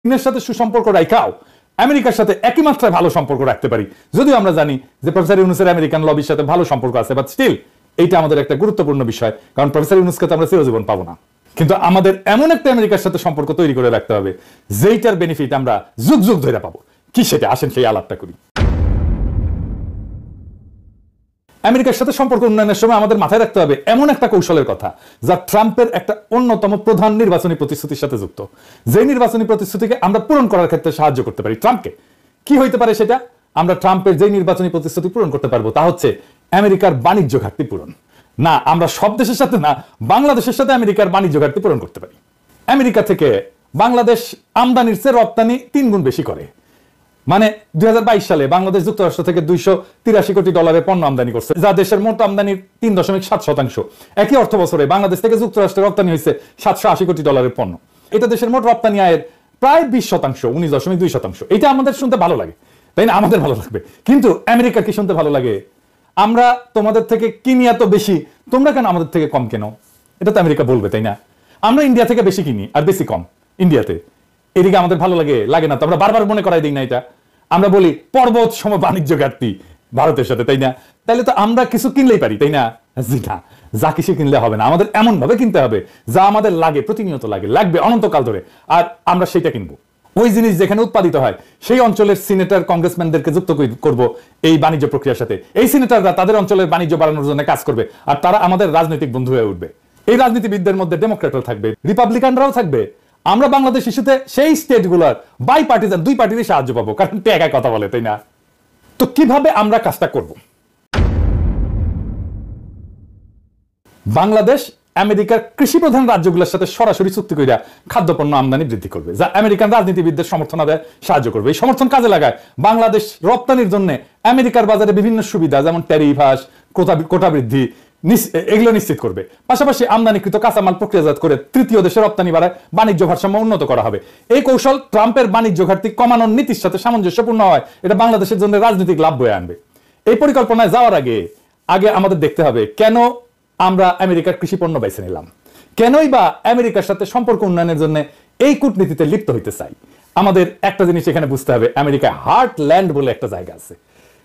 চীনের সাথে সুসম্পর্ক রাখাও আমেরিকার সাথে একই মাত্রায় ভালো সম্পর্ক রাখতে পারি, যদিও আমরা জানি যে প্রফেসর ইউনূসের আমেরিকান লবির সাথে ভালো সম্পর্ক আছে, বাট স্টিল এইটা আমাদের একটা গুরুত্বপূর্ণ বিষয়, কারণ প্রফেসর ইউনূসকে তো আমরা চিরজীবন পাবো না। কিন্তু আমাদের এমন একটা আমেরিকার সাথে সম্পর্ক তৈরি করে রাখতে হবে যেইটার বেনিফিট আমরা যুগ যুগ ধরে পাবো। কি সেটা, আসেন সেই আলাপটা করি। আমেরিকার সাথে সম্পর্ক উন্নয়নের সময় আমাদের মাথায় রাখতে হবে এমন একটা কৌশলের কথা যা ট্রাম্পের একটা অন্যতম প্রধান নির্বাচনী প্রতিশ্রুতির সাথে যুক্ত, যে নির্বাচনী প্রতিশ্রুতিকে আমরা পূরণ করার ক্ষেত্রে সাহায্য করতে পারি ট্রাম্পকে। কি হইতে পারে সেটা? আমরা ট্রাম্পের যে নির্বাচনী প্রতিশ্রুতি পূরণ করতে পারবো তা হচ্ছে আমেরিকার বাণিজ্য ঘাটতি পূরণ। না, আমরা সব দেশের সাথে না, বাংলাদেশের সাথে আমেরিকার বাণিজ্য ঘাটতি পূরণ করতে পারি। আমেরিকা থেকে বাংলাদেশ আমদানির চেয়ে রপ্তানি 3 গুণ বেশি করে। মানে 2022 সালে বাংলাদেশ যুক্তরাষ্ট্র থেকে $283 কোটি পণ্য আমদানি করছে, যা দেশের মোট আমদানির 3.7%। একই অর্থ বছরে বাংলাদেশ থেকে যুক্তরাষ্ট্রে রপ্তানি হয়েছে $780 কোটি পণ্য। এটা দেশের মোট রপ্তানি আয়ের প্রায় 20%, 19.2%। এটা আমাদের শুনতে ভালো লাগে, তাই না? আমাদের ভালো লাগবে, কিন্তু আমেরিকার কি শুনতে ভালো লাগে? আমরা তোমাদের থেকে কিনি এত বেশি, তোমরা কেন আমাদের থেকে কম কেন? এটা তো আমেরিকা বলবে, তাই না? আমরা ইন্ডিয়া থেকে বেশি কিনি আর বেশি কম ইন্ডিয়াতে, এদিকে আমাদের ভালো লাগে? লাগে না তো। আমরা বারবার মনে করাই দিই না এটা? আমরা বলি পর্বত সম বাণিজ্য ঘাটতি ভারতের সাথে, তাই না? তাইলে তো আমরা কিছু কিনলেই পারি, তাই না? জি না, যা কিছু কিনলে হবে না, আমাদের এমন ভাবে কিনতে হবে যা আমাদের লাগে, প্রতিনিয়ত লাগবে অনন্তকাল ধরে, আর আমরা সেটা কিনবো। ওই জিনিস যেখানে উৎপাদিত হয় সেই অঞ্চলের সিনেটর কংগ্রেসম্যানদেরকে যুক্ত করব এই বাণিজ্য প্রক্রিয়ার সাথে। এই সিনেটররা তাদের অঞ্চলের বাণিজ্য বাড়ানোর জন্য কাজ করবে, আর তারা আমাদের রাজনৈতিক বন্ধু হয়ে উঠবে। এই রাজনীতিবিদদের মধ্যে ডেমোক্রেটও থাকবে, রিপাবলিকানরাও থাকবে। আমরা বাংলাদেশ ইস্যুতে সেই স্টেটগুলোর বাই পার্টিজান, 2 পার্টিরই সাহায্য পাবো, কারণ একা কথা বলে, তাই না? তো কিভাবে আমরা কাজটা করব? বাংলাদেশ আমেরিকার কৃষি প্রধান রাজ্যগুলোর সাথে সরাসরি চুক্তি করে খাদ্যপণ্য আমদানি বৃদ্ধি করবে, যা আমেরিকান রাজনীতিবিদদের সমর্থন আদায় সাহায্য করবে। এই সমর্থন কাজে লাগায় বাংলাদেশ রপ্তানির জন্য আমেরিকার বাজারে বিভিন্ন সুবিধা, যেমন ট্যারিফ হ্রাস, কোটা বৃদ্ধি, এগুলো নিশ্চিত করবে। পাশাপাশি আমদানিকৃত কাঁচামাল প্রক্রিয়াজাত করে তৃতীয় দেশে রপ্তানি বাড়ায় বাণিজ্য ভারসাম্য উন্নত করা হবে। এই কৌশল ট্রাম্পের বাণিজ্য ঘাটতি কমানোর নীতির সাথে সামঞ্জস্যপূর্ণ হয়। এটা বাংলাদেশের জন্য রাজনৈতিক লাভ বয়ে আনবে। এই পরিকল্পনায় যাওয়ার আগে আমাদের দেখতে হবে কেন আমরা আমেরিকার কৃষি পণ্য বেছে নিলাম, কেনই বা আমেরিকার সাথে সম্পর্ক উন্নয়নের জন্য এই কূটনীতিতে লিপ্ত হইতে চাই। আমাদের একটা জিনিস এখানে বুঝতে হবে, আমেরিকা হার্টল্যান্ড বলে একটা জায়গা আছে,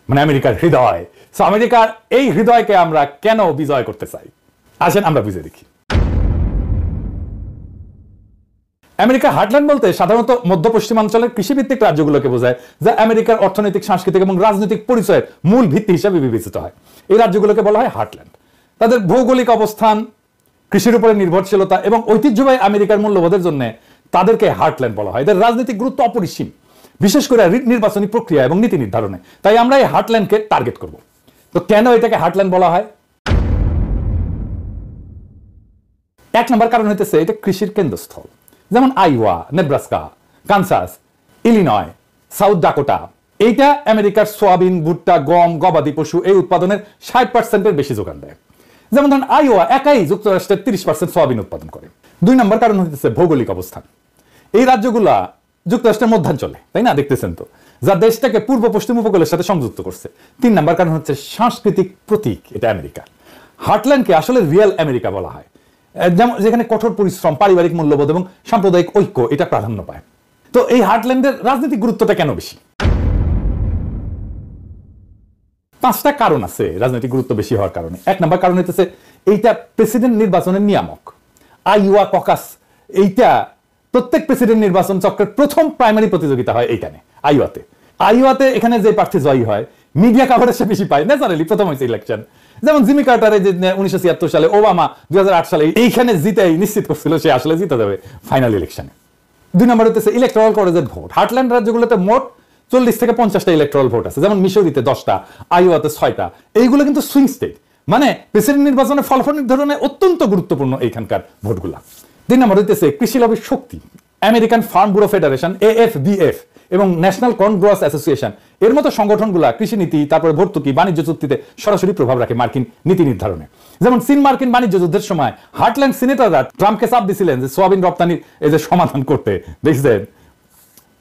মানে আমেরিকার হৃদয়। সো আমেরিকার এই হৃদয়কে আমরা কেন বিজয় করতে চাই, আসেন আমরা বুঝে দেখি। আমেরিকা হার্টল্যান্ড বলতে সাধারণত মধ্য পশ্চিমাঞ্চলের কৃষিভিত্তিক রাজ্যগুলোকে বোঝায়, যা আমেরিকার অর্থনৈতিক, সাংস্কৃতিক এবং রাজনৈতিক পরিচয়ের মূল ভিত্তি হিসেবে বিবেচিত হয়। এই রাজ্যগুলোকে বলা হয় হার্টল্যান্ড। তাদের ভৌগোলিক অবস্থান, কৃষির উপরে নির্ভরশীলতা এবং ঐতিহ্যবাহী আমেরিকার মূল্যবোধের জন্য তাদেরকে হার্টল্যান্ড বলা হয়। এদের রাজনৈতিক গুরুত্ব অপরিসীম, বিশেষ করে নির্বাচনী প্রক্রিয়া এবং নীতি নির্ধারণে। তাই আমরা এই হার্টল্যান্ডকে টার্গেট করব। তো কেন এটাকে হার্টল্যান্ড বলা হয়? 1 নম্বর কারণ হইতেছে এটা কৃষির কেন্দ্রস্থল। যেমন আইওয়া, Nebraska, Kansas, Illinois, south Dakota, এইটা আমেরিকার সোয়াবিন, ভুট্টা, গম, গবাদি পশু এই উৎপাদনের 60% বেশি যোগান দেয়। যেমন ধরেন আইওয়া একাই যুক্তরাষ্ট্রের 30% সোয়াবিন উৎপাদন করে। 2 নম্বর কারণ হইতেছে ভৌগোলিক অবস্থান। এই রাজ্যগুলা যুক্তরাষ্ট্রের মধ্যাঞ্চলে, তাই না? দেখতেছেন তো, যা দেশটাকে পূর্ব পশ্চিম উপকূলের সাথে সংযুক্ত করছে। 3 নম্বর কারণ হচ্ছে সাংস্কৃতিক প্রতীক। এটা আমেরিকা হার্টল্যান্ডকে আসলে রিয়েল আমেরিকা বলা হয়, যেমন যেখানে কঠোর পরিশ্রম, পারিবারিক মূল্যবোধ এবং সাম্প্রদায়িক ঐক্য এটা প্রাধান্য পায়। তো এই হার্টল্যান্ডের রাজনৈতিক গুরুত্বটা কেন বেশি? 5টা কারণ আছে রাজনৈতিক গুরুত্ব বেশি হওয়ার কারণে। 1 নম্বর কারণ হচ্ছে এইটা প্রেসিডেন্ট নির্বাচনের নিয়ামক। আইওয়া ককাস, এইটা প্রত্যেক প্রেসিডেন্ট নির্বাচন চক্রের প্রথম প্রাইমারি প্রতিযোগিতা হয় এইখানে আইওয়াতে। এখানে যে প্রার্থী জয়ী হয় মিডিয়া কভারেজ সে বেশি পায়, ন্যাচারালি প্রথম হয়েছে ইলেকশন। যেমন জিমি কার্টারে যে 1976 সালে, ওবামা 2008 সালে এইখানে জিতেই নিশ্চিত করছিল সে আসলে জিতে যাবে ফাইনাল ইলেকশনে। 2 নম্বর হচ্ছে ইলেকট্রাল কলেজের ভোট। হার্টল্যান্ড রাজ্যগুলোতে মোট 40 থেকে 50টা ইলেকট্রাল ভোট আছে, যেমন মিসৌরিতে 10টা, আইওয়াতে 6টা। এইগুলো কিন্তু সুইং স্টেট, মানে প্রেসিডেন্ট নির্বাচনের ফলাফল নির্ধারণে অত্যন্ত গুরুত্বপূর্ণ এইখানকার ভোটগুলা। 3 নম্বর হইতেছে কৃষি লবির শক্তি। American Farm Bureau Federation, AFBF এবং ন্যাশনাল কর্ন গ্রোয়ার্স অ্যাসোসিয়েশন এর মতো সংগঠনগুলা কৃষি নীতি, তারপরে ভর্তুকি, বাণিজ্য চুক্তিতে সরাসরি প্রভাব রাখে মার্কিন নীতি নির্ধারণে। যেমন চীন মার্কিন বাণিজ্য যুদ্ধের সময় হার্টল্যান্ড সিনেটররা ট্রাম্পকে চাপ দিছিলেন যে সোয়াবিন রপ্তানির এই যে সমাধান করতে, দেখছেন।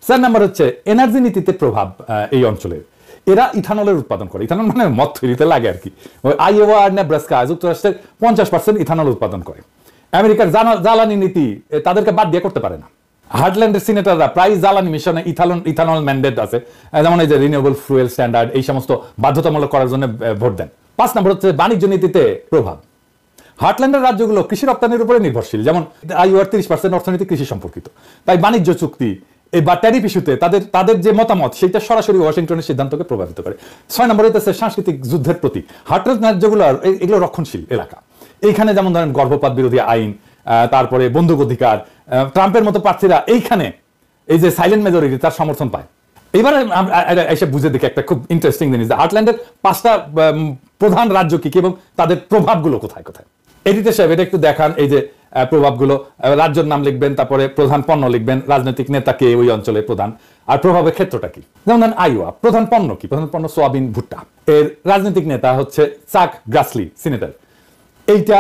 4 নম্বর হচ্ছে এনার্জি নীতিতে প্রভাব এই অঞ্চলের। এরা ইথানলের উৎপাদন করে, ইথানল মানে মদ তৈরিতে লাগে আর কি। আইওয়া আর নেব্রাস্কা যুক্তরাষ্ট্রের 50% ইথানল উৎপাদন করে। আমেরিকার জ্বালানি নীতি তাদেরকে বাদ দিয়ে করতে পারে না। হার্টল্যান্ডের সিনেটররা প্রায় জ্বালানি মিশনে ইথানল ম্যান্ডেট আছে, যেমন এই যে রিনিউয়েবল ফুয়েল স্ট্যান্ডার্ড এই সমস্ত বাধ্যতামূলক করার জন্য ভোট দেন। 5 নম্বর হচ্ছে বাণিজ্য নীতিতে প্রভাব। হার্টল্যান্ডের রাজ্যগুলো কৃষি রপ্তানির উপরে নির্ভরশীল, যেমন আইওয়ার 30% অর্থনীতি কৃষি সম্পর্কিত। তাই বাণিজ্য চুক্তি বা ট্যারিফ ইস্যুতে তাদের যে মতামত সেটা সরাসরি ওয়াশিংটনের সিদ্ধান্তকে প্রভাবিত করে। 6 নম্বর হচ্ছে সাংস্কৃতিক যুদ্ধের প্রতি। হার্টল্যান্ড রাজ্যগুলো এগুলো রক্ষণশীল এলাকা। এইখানে যেমন ধরেন গর্ভপাত বিরোধী আইন, তারপরে বন্দুক অধিকার, ট্রাম্পের মতো প্রার্থীরা এইখানে এই যে সাইলেন্ট মেজরিটি তার সমর্থন পায়। এবারে এসে বুঝে দেখি একটা খুব ইন্টারেস্টিং জিনিস, হার্টল্যান্ডের 5টা প্রধান রাজ্য কি এবং তাদের প্রভাবগুলো কোথায় কোথায়। এডিটর সাহেব এটা একটু দেখান, এই যে প্রভাবগুলো, রাজ্যের নাম লিখবেন, তারপরে প্রধান পণ্য লিখবেন, রাজনৈতিক নেতা কে ওই অঞ্চলে প্রধান, আর প্রভাবের ক্ষেত্রটা কি। যেমন আইওয়া, প্রধান পণ্য কি? প্রধান পণ্য সোয়াবিন, ভুট্টা। এর রাজনৈতিক নেতা হচ্ছে চাক গ্রাসলি, সিনেটর। এইটা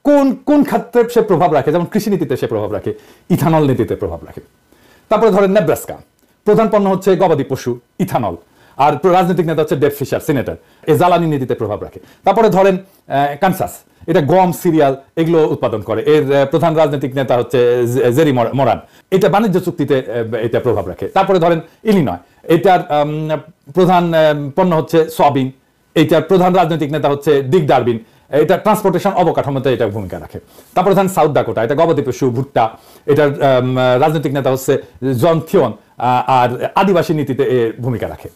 কোন কোন ক্ষেত্রে সে প্রভাব রাখে? যেমন কৃষি নীতিতে সে প্রভাব রাখে, ইথানল নীতিতে প্রভাব রাখে। তারপরে ধরেন নেব্রাস্কা, প্রধান পণ্য হচ্ছে গবাদি পশু, ইথানল, আর রাজনৈতিক নেতা হচ্ছে ডেভ ফিশার, সিনেটর, এ জ্বালানি নীতিতে প্রভাব রাখে। তারপরে ধরেন কানসাস, এটা গম, সিরিয়াল এগুলো উৎপাদন করে, এর প্রধান রাজনৈতিক নেতা হচ্ছে জেরি মরান, এটা বাণিজ্য চুক্তিতে এটা প্রভাব রাখে। তারপরে ধরেন ইলিনয়, এটার প্রধান পণ্য হচ্ছে সয়াবিন, এইটার প্রধান রাজনৈতিক নেতা হচ্ছে ডিক ডারবিন, এটা ট্রান্সপোর্টেশন অবকাঠামোতে এটা ভূমিকা রাখে। তারপরে ধরেন সাউথ ডাকোটা, এটা গবাদি পশু, ভুট্টা, এটার রাজনৈতিক নেতা হচ্ছে জন থিওন, আর আদিবাসী নীতিতে ভূমিকা রাখে।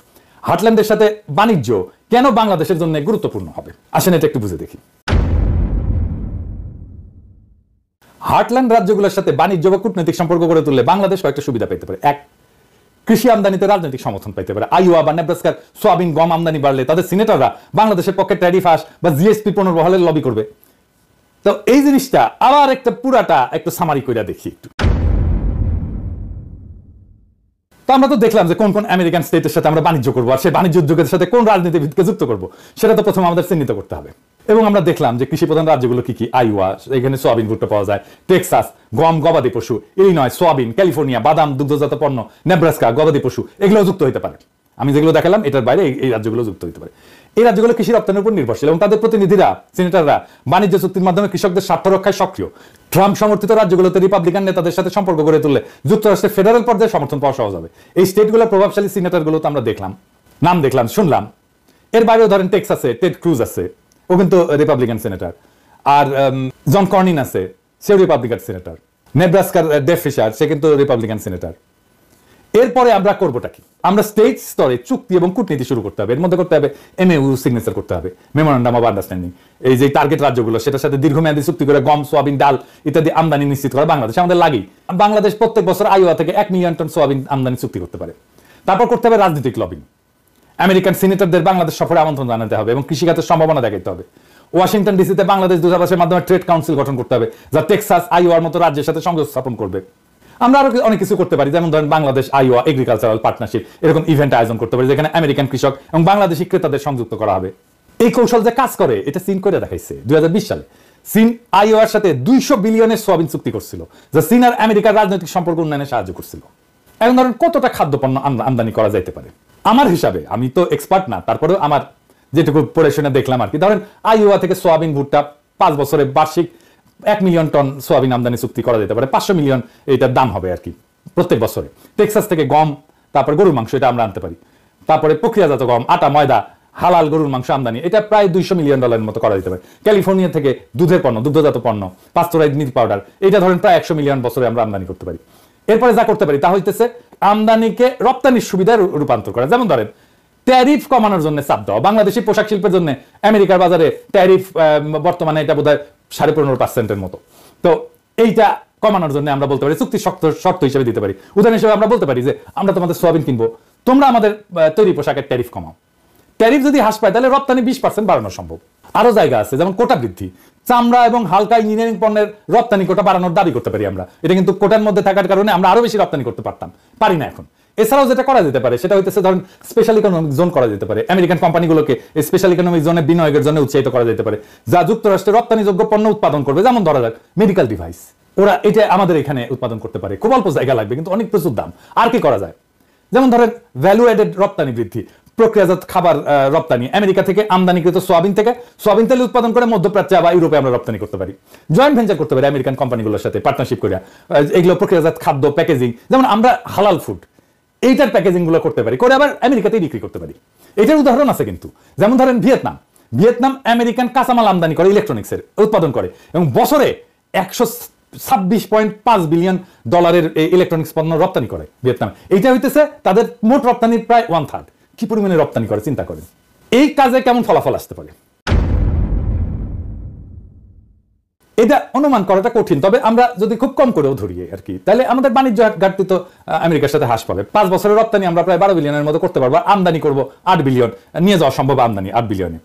হার্টল্যান্ডের সাথে বাণিজ্য কেন বাংলাদেশের জন্য গুরুত্বপূর্ণ হবে? আসেন এটা একটু বুঝে দেখি। হার্টল্যান্ড রাজ্যগুলোর সাথে বাণিজ্য বা কূটনৈতিক সম্পর্ক গড়ে তুললে বাংলাদেশ কয়েকটা সুবিধা পেতে পারে। 1, কৃষি আমদানিতে রাজনৈতিক সমর্থন পাইতে পারে। আইওয়া বা নেব্রাস্কার সোয়াবিন, গম আমদানি বাড়লে তাদের সিনেটররা বাংলাদেশের পক্ষে ট্যারিফ বা জিএসপি পুনর্বহালের লবি করবে। তো এই জিনিসটা আবার একটা পুরাটা একটু সামারি কইরা দেখি একটু। তো আমরা তো দেখলাম যে কোন কোন আমেরিকান স্টেটের সাথে আমরা বাণিজ্য করবো, আর সেই বাণিজ্য উদ্যোগের সাথে কোন রাজনীতিবিদকে যুক্ত করবো সেটা তো প্রথমে আমাদের চিহ্নিত করতে হবে। এবং আমরা দেখলাম যে কৃষি প্রধান রাজ্যগুলো কি কি। আইওয়া, এখানে সোয়াবিন, ভুট্টা পাওয়া যায়। টেক্সাস, গম, গবাদি পশু। Illinois, soybean. ক্যালিফোর্নিয়া, বাদাম, দুগ্ধজাত পণ্য। নেব্রাস্কা, গবাদি পশু, এগুলো যুক্ত হতে পারে। আমি যেগুলো দেখালাম এটার বাইরে এই রাজ্যগুলো যুক্ত হতে পারে। এই রাজ্যগুলো কৃষি রপ্তানির উপর নির্ভরশীল এবং তাদের প্রতিনিধিরা, সিনেটররা বাণিজ্য চুক্তির মাধ্যমে কৃষকদের স্বার্থ রক্ষায় সক্রিয়। ট্রাম্প সমর্থিত রাজ্যগুলোতে রিপাবলিকান নেতাদের সাথে সম্পর্ক গড়ে তুললে যুক্তরাষ্ট্রের ফেডারেল পর্যায়ে সমর্থন পাওয়া সহজ হবে। এই স্টেটগুলোর প্রভাবশালী সিনেটরগুলো তো আমরা দেখলাম, নাম দেখলাম, শুনলাম। এর বাইরেও ধরেন টেক্সাসে টেড ক্রুজ আছে, ও কিন্তু রিপাবলিকান সিনেটর। আর জন কর্নিন আছে, সেও রিপাবলিকান সিনেটর। নেব্রাস্কার ডেভ ফিশার, সে কিন্তু রিপাবলিকান সিনেটর। এরপরে আমরা করবোটা কি? আমরা স্টেট স্তরে চুক্তি এবং কূটনীতি শুরু করতে হবে। এর মধ্যে করতে হবে এমএইউ সিগনেচার করতে হবে, মেমোরেন্ডাম অফ আন্ডারস্ট্যান্ডিং। এই যে টার্গেট রাজ্যগুলো সেটার সাথে দীর্ঘমেয়াদী চুক্তি করে গম, সোয়াবিন, ডাল ইত্যাদি আমদানি নিশ্চিত করা বাংলাদেশ আমাদের লাগেই। বাংলাদেশ প্রত্যেক বছর আইওয়া থেকে 1 মিলিয়ন টন সোয়াবিন আমদানি চুক্তি করতে পারে। তারপর করতে হবে রাজনৈতিক লবিং। আমেরিকান সিনেটরদের বাংলাদেশ সফরে আমন্ত্রণ জানাতে হবে এবং কৃষিখাতের সম্ভাবনা দেখাতে হবে। ওয়াশিংটন ডিসিতে বাংলাদেশ দূতাবাসের মাধ্যমে ট্রেড কাউন্সিল গঠন করতে হবে, যা টেক্সাস, আইওয়ার মতো রাজ্যের সাথে সংযোগ স্থাপন করবে। আমরা আরো অনেক কিছু করতে পারি, যেমন ধরেন বাংলাদেশ আইওয়া এগ্রিকালচারাল পার্টনারশিপ, এরকম ইভেন্ট আয়োজন করতে পারি যেখানে আমেরিকান কৃষক এবং বাংলাদেশি ক্রেতাদের সংযুক্ত করা হবে। এই কৌশল যে কাজ করে এটা চীন করে দেখাইছে 2020 সালে। চীন আইওয়ার সাথে 200 বিলিয়নের সোয়াবিন চুক্তি করছিল, যা চীন আর আমেরিকার রাজনৈতিক সম্পর্ক উন্নয়নে সাহায্য করছিল। এখন ধরেন কতটা খাদ্যপণ্য আমদানি করা যাইতে পারে? আমার হিসাবে, আমি তো এক্সপার্ট না, তারপরেও আমার যেটুকু পড়ে শুনে দেখলাম আর কি, ধরেন আইওয়া থেকে সোয়াবিন, ভুট্টা 5 বছরে বার্ষিক 1 মিলিয়ন টন সোয়াবিন আমদানি চুক্তি করা যেতে পারে। 500 মিলিয়ন এটার দাম হবে আর কি প্রত্যেক বছরে। টেক্সাস থেকে গম, তারপর গরুর মাংস, এটা আমরা আনতে পারি। তারপরে প্রক্রিয়াজাত গম, আটা, ময়দা, হালাল গরুর মাংস আমদানি, এটা প্রায় $200 মিলিয়ন মতো করা যেতে পারে। ক্যালিফোর্নিয়া থেকে দুধের পণ্য, দুগ্ধজাত পণ্য, পাস্তুরাইজড মিল্ক পাউডার, এটা ধরেন প্রায় 100 মিলিয়ন বছরে আমরা আমদানি করতে পারি। এরপরে যা করতে পারি তা হইতেছে আমদানিকে রপ্তানির সুবিধায় রূপান্তর করা। যেমন ধরেন ট্যারিফ কমানোর জন্য চাপ দেওয়া। বাংলাদেশি পোশাক শিল্পের জন্য আমেরিকার বাজারে ট্যারিফ বর্তমানে এটা বোধহয় 15.5% মতো। তো এইটা কমানোর জন্য আমরা বলতে পারি, চুক্তি শর্ত হিসেবে দিতে পারি। উদাহরণ হিসেবে আমরা বলতে পারি যে আমরা তোমাদের সোয়াবিন কিনবো, তোমরা আমাদের তৈরি পোশাকের ট্যারিফ কমাও। ট্যারিফ যদি হ্রাস পায় তাহলে রপ্তানি 20% বাড়ানো সম্ভব। আরো জায়গা আছে, যেমন কোটা বৃদ্ধি। চামড়া এবং হালকা ইঞ্জিনিয়ারিং পণ্যের রপ্তানি কোটা বাড়ানোর দাবি করতে পারি আমরা। এটা কিন্তু কোটার মধ্যে থাকার কারণে আমরা আরো বেশি রপ্তানি করতে পারতাম, পারি না এখন। এছাড়াও যেটা করা যেতে পারে সেটা হইতেছে ধরেন স্পেশাল ইকোনমিক জোন করা যেতে পারে। আমেরিকান কোম্পানিগুলোকে স্পেশাল ইকোনমিক জোনে বিনিয়োগের জন্য উৎসাহিত করা যেতে পারে, যা যুক্তরাষ্ট্রে রপ্তানিযোগ্য পণ্য উৎপাদন করবে। যেমন ধরা যাক মেডিকেল ডিভাইস, ওরা এটা আমাদের এখানে উৎপাদন করতে পারে, খুব অল্প জায়গা লাগবে কিন্তু অনেক প্রচুর দাম। আর কি করা যায়? যেমন ধরেন ভ্যালু এডেড রপ্তানি বৃদ্ধি, প্রক্রিয়াজাত খাবার রপ্তানি, আমেরিকা থেকে আমদানিকৃত সোয়াবিন থেকে সোয়াবিন তেল উৎপাদন করে মধ্যপ্রাচ্যে বা ইউরোপে আমরা রপ্তানি করতে পারি, জয়েন্ট ভেঞ্চার করতে পারি আমেরিকান কোম্পানিগুলোর সাথে পার্টনারশিপ করে। এগুলো প্রক্রিয়াজাত খাদ্য প্যাকেজিং, যেমন আমরা হালাল ফুড এইটার প্যাকেজিং গুলো করতে পারি, করে আবার আমেরিকাতেই বিক্রি করতে পারি। এটার উদাহরণ আছে কিন্তু, যেমন ধরেন ভিয়েতনাম আমেরিকান কাঁচামাল আমদানি করে, ইলেকট্রনিক্সের উৎপাদন করে, এবং বছরে 126.5 বিলিয়ন ডলারের ইলেকট্রনিক্স পণ্য রপ্তানি করে ভিয়েতনাম। এইটা হইতেছে তাদের মোট রপ্তানির প্রায় 1/3। কি পরিমাণে রপ্তানি করে চিন্তা করেন। এই কাজে কেমন ফলাফল আসতে পারে এটা অনুমান করাটা কঠিন, তবে আমরা যদি খুব কম করেও ধরি আর কি, তাহলে আমাদের বাণিজ্য ঘাটতি তো আমেরিকার সাথে হ্রাস পাবে। 5 বছরের রপ্তানি আমরা প্রায় 12 বিলিয়নের মতো করতে পারবো, আমদানি করব 8 বিলিয়ন, নিয়ে যাওয়া সম্ভব আমদানি 8 বিলিয়নে।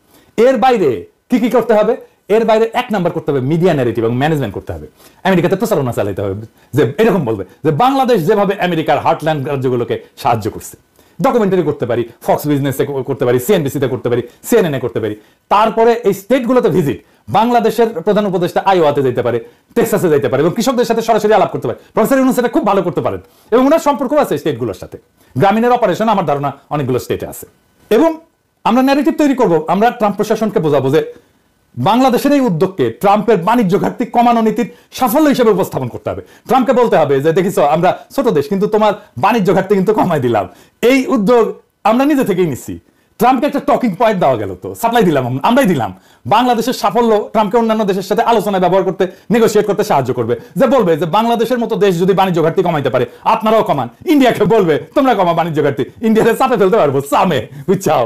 এর বাইরে কি কি করতে হবে? এর বাইরে 1 নাম্বার করতে হবে মিডিয়া ন্যারেটিভ এবং ম্যানেজমেন্ট করতে হবে। আমেরিকাতে প্রচারণা চালাতে হবে যে এরকম বলবে যে বাংলাদেশ যেভাবে আমেরিকার হার্টল্যান্ড রাজ্যগুলোকে সাহায্য করছে। ডকুমেন্টারি করতে পারি, ফক্স বিজনেসে করতে পারি, সিএনবিসিতে করতে পারি, সিএনএনে করতে পারি। তারপরে এই স্টেটগুলোতে ভিজিট, বাংলাদেশের প্রধান উপদেষ্টা আইওয়াতে যেতে পারে, টেক্সাসে যেতে পারে এবং কৃষকদের সাথে সরাসরি আলাপ করতে পারে। প্রফেসর ইউনূস এটা খুব ভালো করতে পারেন এবং ওনার সম্পর্ক আছে স্টেটগুলোর সাথে। গ্রামীণের অপারেশন আমার ধারণা অনেকগুলো স্টেটে আছে। এবং আমরা ন্যারেটিভ তৈরি করব, আমরা ট্রাম্প প্রশাসনকে বোঝাবো যে বাংলাদেশের এই উদ্যোগকে ট্রাম্পের বাণিজ্য ঘাটতি কমানো নীতির সাফল্য হিসেবে উপস্থাপন করতে হবে। ট্রাম্পকে বলতে হবে যে দেখিছো আমরা ছোট দেশ কিন্তু তোমার বাণিজ্য ঘাটতি কিন্তু কমাই দিলাম, এই উদ্যোগ আমরা নিজে থেকেই নিচ্ছি। ট্রাম্পকে একটা টকিং পয়েন্ট দেওয়া গেল, তো সাপ্লাই দিলাম, আমরাই দিলাম। বাংলাদেশের সাফল্য ট্রাম্পকে অন্যান্য দেশের সাথে আলোচনায় ব্যবহার করতে, নেগোসিয়েট করতে সাহায্য করবে, যে বলবে যে বাংলাদেশের মতো দেশ যদি বাণিজ্য ঘাটতি কমাইতে পারে আপনারাও কমান। ইন্ডিয়াকে বলবে তোমরা কমা বাণিজ্য ঘাটতি, ইন্ডিয়াতে চাপে ফেলতে পারবো, চামে বুঝছাও।